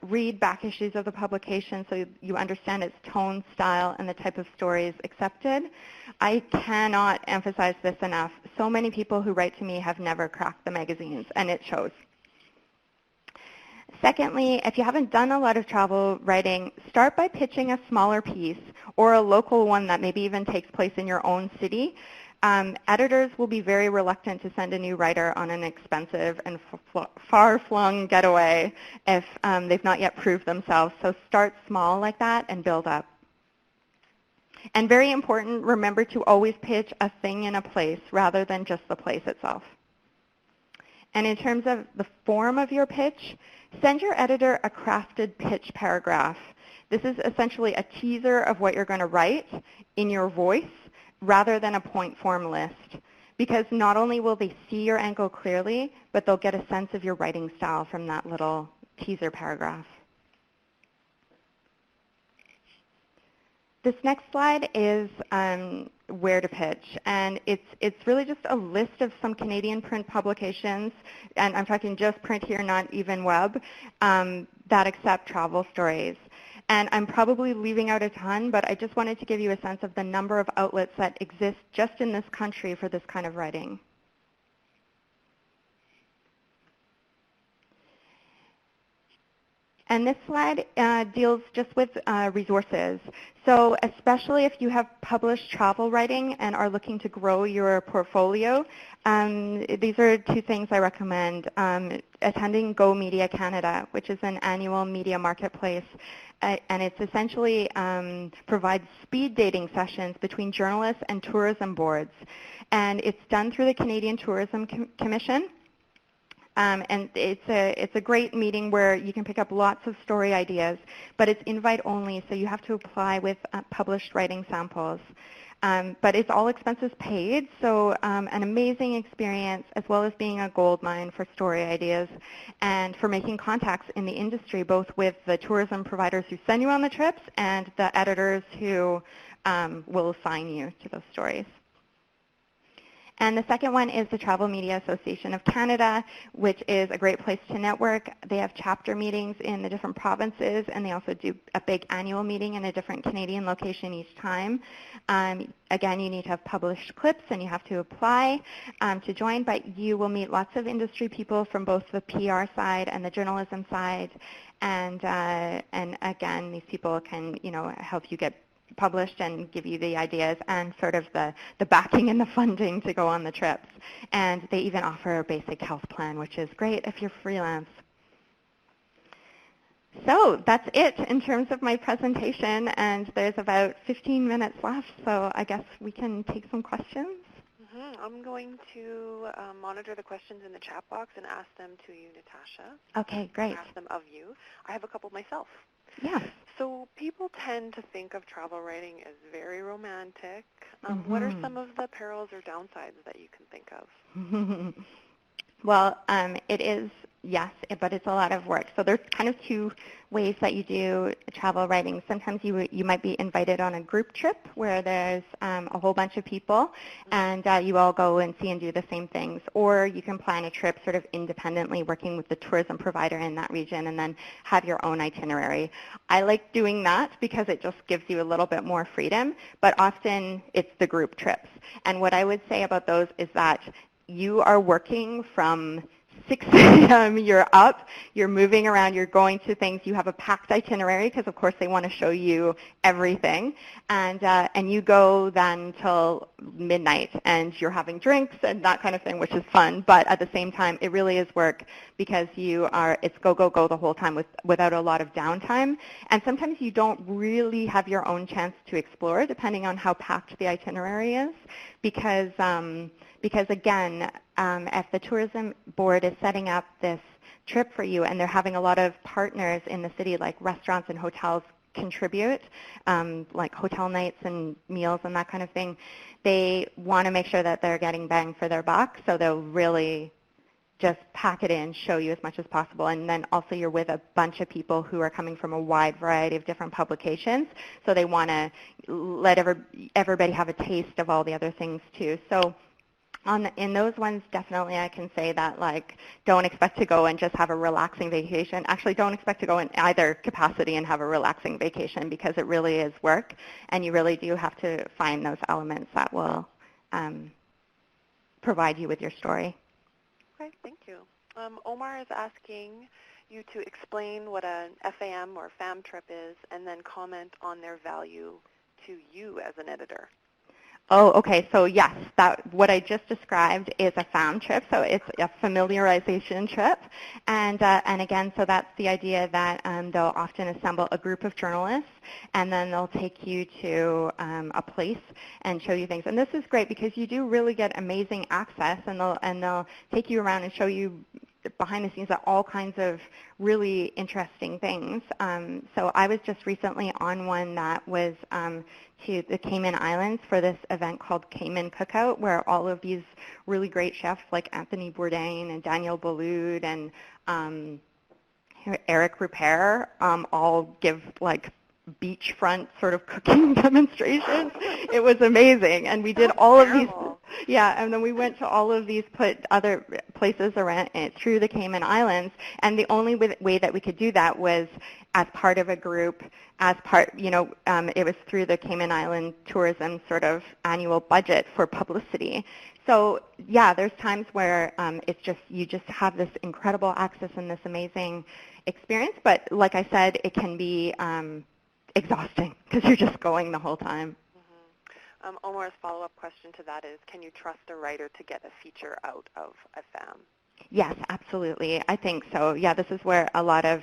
read back issues of the publication so you understand its tone, style, and the type of stories accepted. I cannot emphasize this enough. So many people who write to me have never cracked the magazines, and it shows. Secondly, if you haven't done a lot of travel writing, start by pitching a smaller piece or a local one that maybe even takes place in your own city. Editors will be very reluctant to send a new writer on an expensive and far-flung getaway if they've not yet proved themselves. So start small like that and build up. And very important, remember to always pitch a thing in a place rather than just the place itself. And in terms of the form of your pitch, send your editor a crafted pitch paragraph. This is essentially a teaser of what you're going to write in your voice rather than a point form list, because not only will they see your angle clearly, but they'll get a sense of your writing style from that little teaser paragraph. This next slide is where to pitch, and it's really just a list of some Canadian print publications, and I'm talking just print here, not even web, that accept travel stories. And I'm probably leaving out a ton, but I just wanted to give you a sense of the number of outlets that exist just in this country for this kind of writing. And this slide deals just with resources. So especially if you have published travel writing and are looking to grow your portfolio, these are 2 things I recommend. Attending Go Media Canada, which is an annual media marketplace, and it's essentially provides speed dating sessions between journalists and tourism boards. And it's done through the Canadian Tourism Commission. And it's a great meeting where you can pick up lots of story ideas, but it's invite only, so you have to apply with published writing samples. But it's all expenses paid, so an amazing experience, as well as being a gold mine for story ideas and for making contacts in the industry, both with the tourism providers who send you on the trips and the editors who will assign you to those stories. And the second one is the Travel Media Association of Canada, which is a great place to network. They have chapter meetings in the different provinces, and they also do a big annual meeting in a different Canadian location each time. Again, you need to have published clips, and you have to apply to join, but you will meet lots of industry people from both the PR side and the journalism side. And again, these people can, help you get published and give you the ideas and sort of the backing and the funding to go on the trips. And they even offer a basic health plan, which is great if you're freelance. So that's it in terms of my presentation, and there's about 15 minutes left, so I guess we can take some questions. I'm going to monitor the questions in the chat box and ask them to you, Natasha. Okay, great. Ask them of you. I have a couple myself. Yeah. So people tend to think of travel writing as very romantic. What are some of the perils or downsides that you can think of? Well, it is Yes, but it's a lot of work. So there's kind of two ways that you do travel writing. Sometimes you might be invited on a group trip where there's a whole bunch of people, and you all go and see and do the same things. Or you can plan a trip sort of independently, working with the tourism provider in that region, and then have your own itinerary. I like doing that because it just gives you a little bit more freedom, but often it's the group trips. And what I would say about those is that you are working from 6 a.m., you're up, you're moving around, you're going to things, you have a packed itinerary because of course they want to show you everything, and you go then till midnight and you're having drinks and that kind of thing, which is fun, but at the same time it really is work because it's go, go, go the whole time without a lot of downtime, and sometimes you don't really have your own chance to explore depending on how packed the itinerary is because again, if the tourism board is setting up this trip for you and they're having a lot of partners in the city like restaurants and hotels contribute, like hotel nights and meals and that kind of thing, they want to make sure that they're getting bang for their buck, so they'll really just pack it in, show you as much as possible. And then also you're with a bunch of people who are coming from a wide variety of different publications, so they want to let everybody have a taste of all the other things too. So in those ones, definitely I can say that, like, don't expect to go and just have a relaxing vacation. Actually, don't expect to go in either capacity and have a relaxing vacation because it really is work, and you really do have to find those elements that will provide you with your story. Okay, thank you. Omar is asking you to explain what an FAM or FAM trip is and then comment on their value to you as an editor. Oh, okay. So yes, what I just described is a FAM trip. So it's a familiarization trip, and again, so that's the idea that they'll often assemble a group of journalists, and then they'll take you to a place and show you things. And this is great because you do really get amazing access, and they'll take you around and show you behind the scenes at all kinds of really interesting things. So I was just recently on one that was to the Cayman Islands for this event called Cayman Cookout, where all of these really great chefs like Anthony Bourdain and Daniel Boulud and Eric Ripert all give like beachfront sort of cooking demonstrations. It was amazing, and we did all of these. Yeah, and then we went to all of these other places around through the Cayman Islands, and the only way that we could do that was as part of a group, it was through the Cayman Island tourism sort of annual budget for publicity. So yeah, there's times where it's just you just have this incredible access and this amazing experience, but like I said, it can be exhausting because you're just going the whole time. Omar's follow-up question to that is, can you trust a writer to get a feature out of a FAM? Yes, absolutely. I think so. Yeah, this is where a lot of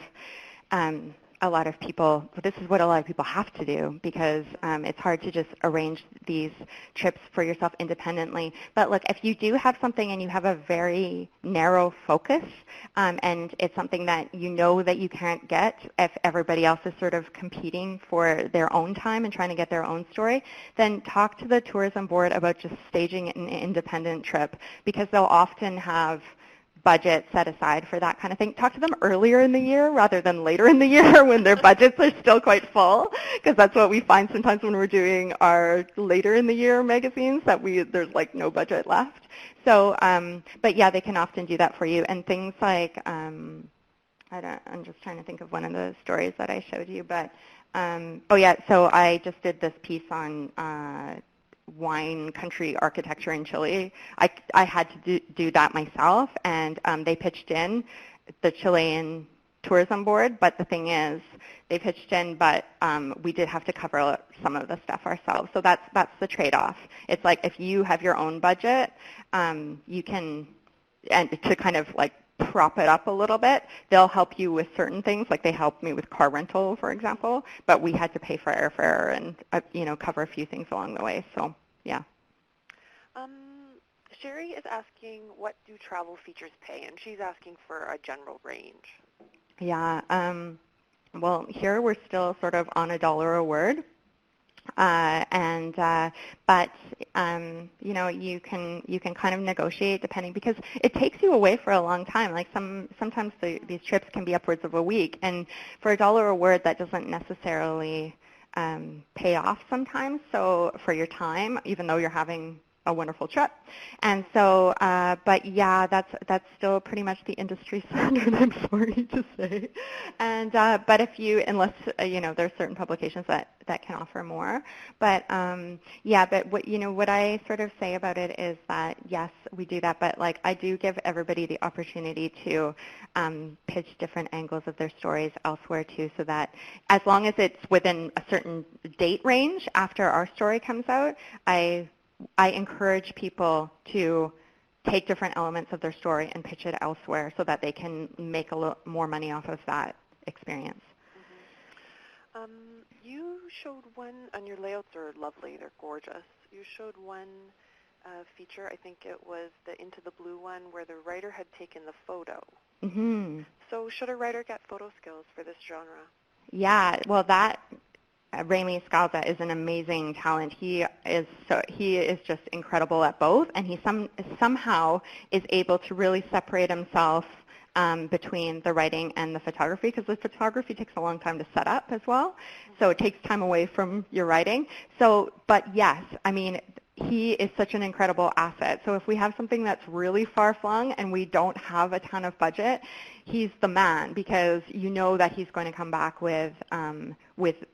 people, this is what a lot of people have to do because it's hard to just arrange these trips for yourself independently. But look, if you do have something and you have a very narrow focus and it's something that you know that you can't get if everybody else is sort of competing for their own time and trying to get their own story, then talk to the tourism board about just staging an independent trip because they'll often have budget set aside for that kind of thing. Talk to them earlier in the year rather than later in the year when their budgets are still quite full, because that's what we find sometimes when we're doing our later in the year magazines, that there's like no budget left. So, but yeah, they can often do that for you. And things like, I'm just trying to think of one of the stories that I showed you, but, oh yeah, so I just did this piece on wine country architecture in Chile. I had to do that myself, and they pitched in, the Chilean tourism board, but the thing is, they pitched in, but we did have to cover some of the stuff ourselves. So that's the trade-off. It's like if you have your own budget, you can, and to kind of like prop it up a little bit, they'll help you with certain things, like they helped me with car rental, for example, but we had to pay for airfare and cover a few things along the way. So yeah. Sherry is asking, what do travel features pay? And she's asking for a general range. Yeah. Well, here we're still sort of on $1 a word. But you can kind of negotiate depending, because it takes you away for a long time. Like sometimes these trips can be upwards of a week, and for $1 a word, that doesn't necessarily pay off sometimes. So for your time, even though you're having a wonderful trip. And so, but yeah, that's still pretty much the industry standard, I'm sorry to say. And, but unless, there's certain publications that can offer more. But, yeah, but what I sort of say about it is that, yes, we do that, but like I do give everybody the opportunity to pitch different angles of their stories elsewhere too, so that as long as it's within a certain date range after our story comes out, I encourage people to take different elements of their story and pitch it elsewhere so that they can make a little more money off of that experience. Mm-hmm. You showed one, and your layouts are lovely. They're gorgeous. You showed one feature, I think it was the Into the Blue one, where the writer had taken the photo. Mm-hmm. So should a writer get photo skills for this genre? Yeah, well, Remy Scalza is an amazing talent. He is just incredible at both, and he somehow is able to really separate himself between the writing and the photography, because the photography takes a long time to set up as well, so it takes time away from your writing. So, but yes, I mean, he is such an incredible asset. So if we have something that's really far-flung and we don't have a ton of budget, he's the man, because you know that he's going to come back with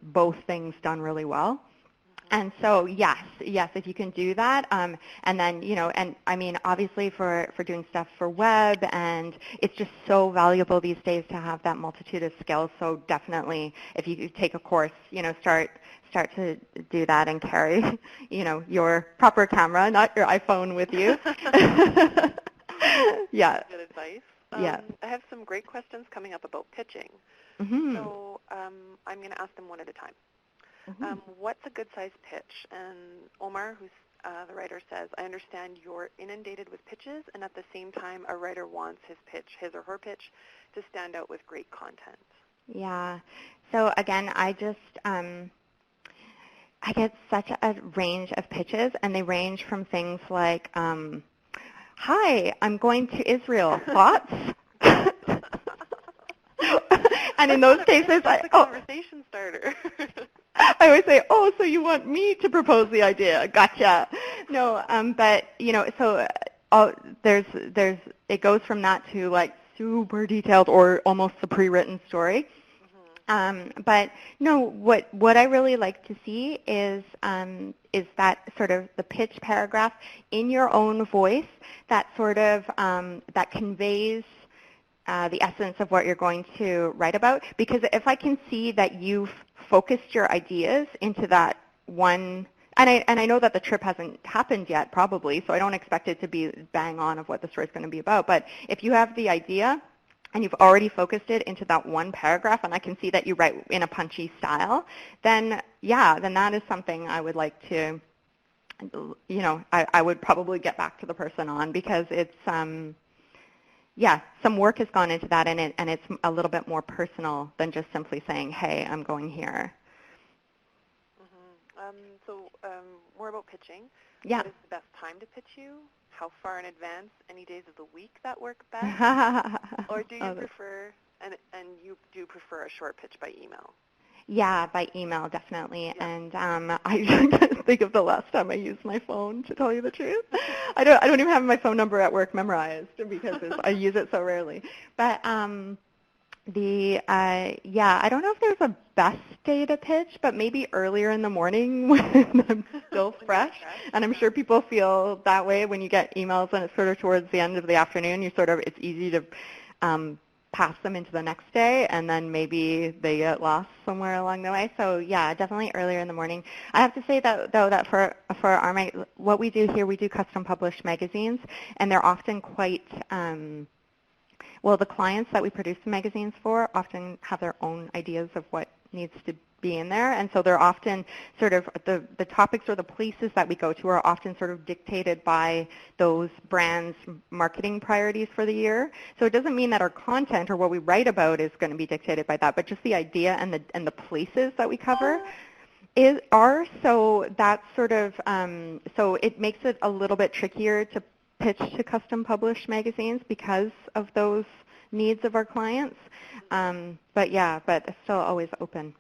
both things done really well. And so yes, if you can do that, and then and I mean obviously for doing stuff for web, and it's just so valuable these days to have that multitude of skills. So definitely, if you take a course, start to do that and carry your proper camera, not your iPhone, with you. Yeah. Good advice. Yeah. I have some great questions coming up about pitching. Mm-hmm. So I'm going to ask them one at a time. Mm-hmm. What's a good-sized pitch? And Omar, who's the writer, says, I understand you're inundated with pitches, and at the same time, a writer wants his or her pitch, to stand out with great content. Yeah. So again, I get such a range of pitches, and they range from things like, hi, I'm going to Israel. Thoughts? And in those cases, that's a conversation starter. I always say, oh, so you want me to propose the idea? Gotcha. No, but so it goes from that to like super detailed or almost a pre-written story. Mm-hmm. But no, what I really like to see is that sort of the pitch paragraph in your own voice that sort of that conveys the essence of what you're going to write about. Because if I can see that you've focused your ideas into that one, and I know that the trip hasn't happened yet probably, so I don't expect it to be bang on of what the story's going to be about. But if you have the idea and you've already focused it into that one paragraph, and I can see that you write in a punchy style, then then that is something I would like to, I would probably get back to the person on, because it's some work has gone into that, and it's a little bit more personal than just simply saying, hey, I'm going here. Mm-hmm. So more about pitching. Yeah. What is the best time to pitch you? How far in advance? Any days of the week that work best? Or do you prefer, and you do prefer a short pitch by email? Yeah, by email, definitely. Yeah. And I can't think of the last time I used my phone, to tell you the truth. I don't even have my phone number at work memorized, because I use it so rarely. But I don't know if there's a best day to pitch, but maybe earlier in the morning when I'm still fresh. And I'm sure people feel that way when you get emails and it's sort of towards the end of the afternoon. It's easy to pass them into the next day, and then maybe they get lost somewhere along the way. So yeah, definitely earlier in the morning. I have to say that for our what we do here, we do custom published magazines, and they're often quite the clients that we produce the magazines for often have their own ideas of what needs to be in there, and so they're often sort of the topics or the places that we go to are often sort of dictated by those brands' marketing priorities for the year. So it doesn't mean that our content or what we write about is going to be dictated by that, but just the idea and the places that we cover. So that's sort of, so it makes it a little bit trickier to pitch to custom published magazines because of those needs of our clients. But yeah, but it's still always open.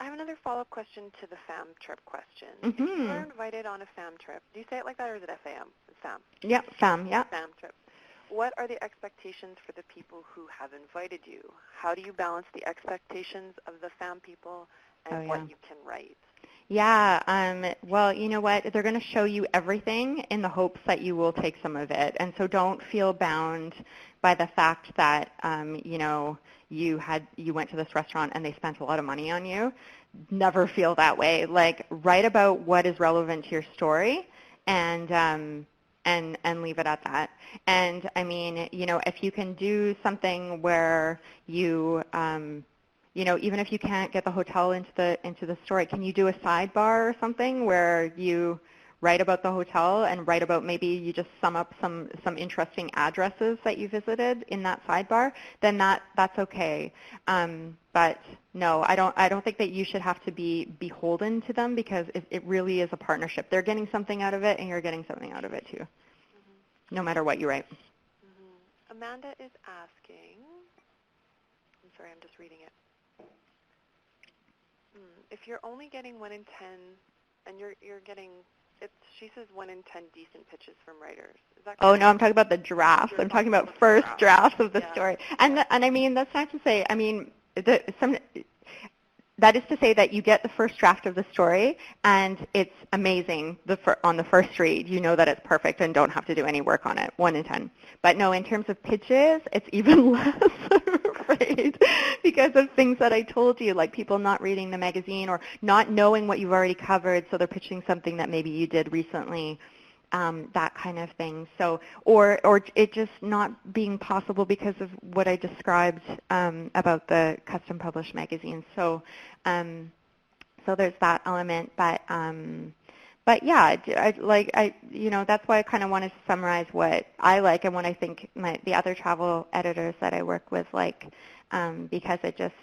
I have another follow-up question to the FAM trip question. If you are invited on a FAM trip, do you say it like that or is it FAM? It's FAM. Yeah, FAM, yeah. FAM trip. What are the expectations for the people who have invited you? How do you balance the expectations of the FAM people and what you can write? Yeah, well, you know what? They're going to show you everything in the hopes that you will take some of it. And so don't feel bound by the fact that, you know, you went to this restaurant and they spent a lot of money on you. Never feel that way. Like, write about what is relevant to your story and leave it at that. And I mean, you know, if you can do something where you know, even if you can't get the hotel into the story, can you do a sidebar or something where you write about the hotel and write about, maybe you just sum up some interesting addresses that you visited in that sidebar? Then that's okay. But no, I don't think that you should have to be beholden to them, because it really is a partnership. They're getting something out of it, and you're getting something out of it too, no matter what you write. Amanda is asking, I'm sorry, I'm just reading it. If you're only getting 1 in 10, and you're getting, she says 1 in 10 decent pitches from writers. Is that correct? Oh no, I'm talking about the drafts. I'm talking about first drafts of the story. And I mean, that's not to say, I mean, that is to say that you get the first draft of the story and it's amazing on the first read. You know that it's perfect and don't have to do any work on it, 1 in 10. But no, in terms of pitches, it's even less, I'm afraid, because of things that I told you, like people not reading the magazine or not knowing what you've already covered, so they're pitching something that maybe you did recently. That kind of thing. So, or it just not being possible because of what I described about the custom published magazines. So, so there's that element. But yeah, you know, that's why I kind of wanted to summarize what I like and what I think the other travel editors that I work with like, because it just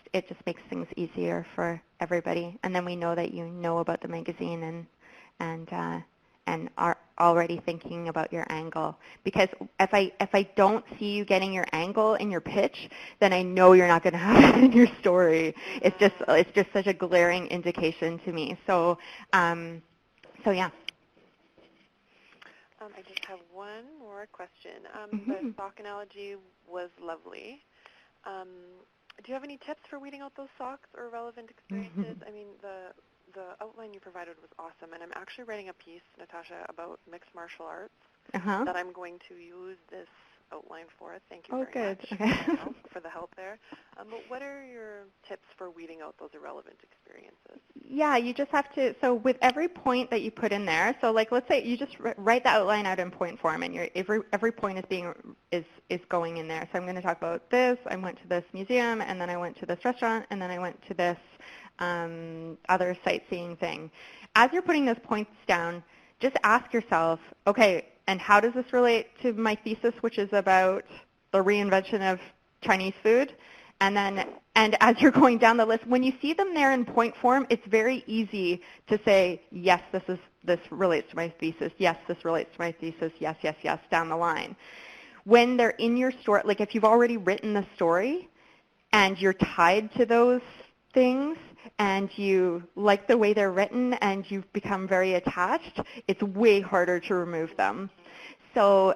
makes things easier for everybody. And then we know that you know about the magazine and are already thinking about your angle. Because if I don't see you getting your angle in your pitch, then I know you're not going to have it in your story. It's just such a glaring indication to me. So yeah. I just have one more question. The sock analogy was lovely. Do you have any tips for weeding out those socks or relevant experiences? I mean, the outline you provided was awesome, and I'm actually writing a piece, Natasha, about mixed martial arts that I'm going to use this outline for. Thank you very much for the help there. But what are your tips for weeding out those irrelevant experiences? Yeah, you just have to, so with every point that you put in there, so like let's say you just write the outline out in point form, and every point is going in there. So I'm going to talk about this, I went to this museum, and then I went to this restaurant, and then I went to this other sightseeing thing. As you're putting those points down, just ask yourself, okay, and how does this relate to my thesis, which is about the reinvention of Chinese food? And as you're going down the list, when you see them there in point form, it's very easy to say, yes, this relates to my thesis. Yes, this relates to my thesis. Yes, yes, yes, down the line. When they're in your story, like if you've already written the story and you're tied to those things, and you like the way they're written and you've become very attached, it's way harder to remove them. So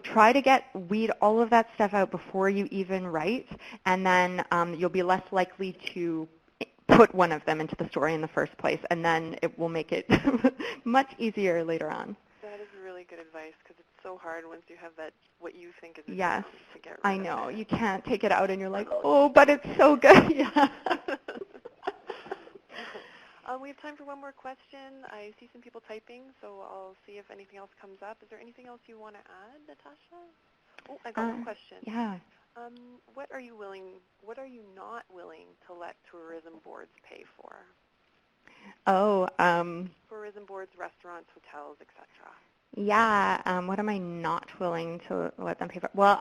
try to weed all of that stuff out before you even write, and then you'll be less likely to put one of them into the story in the first place, and then it will make it much easier later on. That is really good advice, because it's so hard once you have that, what you think is a yes, to get rid I know. of it. You can't take it out, and you're like, oh, but it's so good. Yeah. We have time for one more question. I see some people typing, so I'll see if anything else comes up. Is there anything else you want to add, Natasha? Oh, I got one question. Yeah. What are you not willing to let tourism boards pay for? Oh. Tourism boards, restaurants, hotels, etc. Yeah. What am I not willing to let them pay for? Well,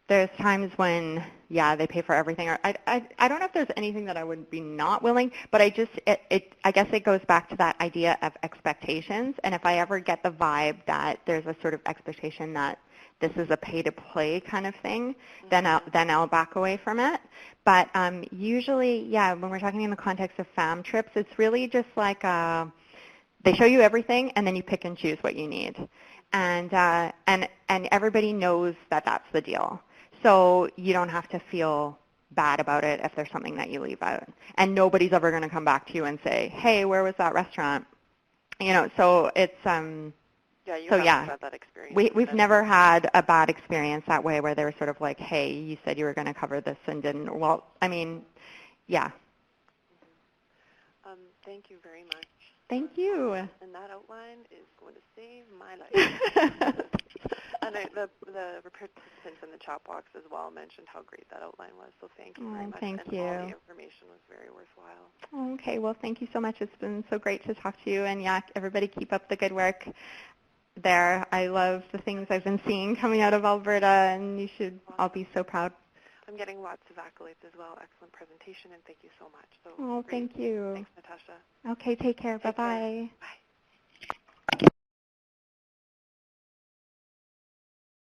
There's times when, yeah, they pay for everything. Or I don't know if there's anything that I would be not willing, but I guess it goes back to that idea of expectations. And if I ever get the vibe that there's a sort of expectation that this is a pay-to-play kind of thing, then I'll back away from it. But usually, yeah, when we're talking in the context of fam trips, it's really just like they show you everything, and then you pick and choose what you need. And everybody knows that that's the deal. So you don't have to feel bad about it if there's something that you leave out. And nobody's ever going to come back to you and say, hey, where was that restaurant? So it's, Yeah, you so haven't yeah, had that experience. we've never had a bad experience that way where they were sort of like, hey, you said you were going to cover this and didn't. Well, I mean, yeah. Thank you very much. Thank you. And that outline is going to save my life. And the participants in the chat box as well mentioned how great that outline was, so thank you very much. Thank and you. all the information was very worthwhile. Okay, well, thank you so much. It's been so great to talk to you. And yeah, everybody keep up the good work there. I love the things I've been seeing coming out of Alberta, and you should all be so proud. I'm getting lots of accolades as well. Excellent presentation, and thank you so much. Oh, thank you. Thanks, Natasha. Okay, take care. Take Bye-bye. care.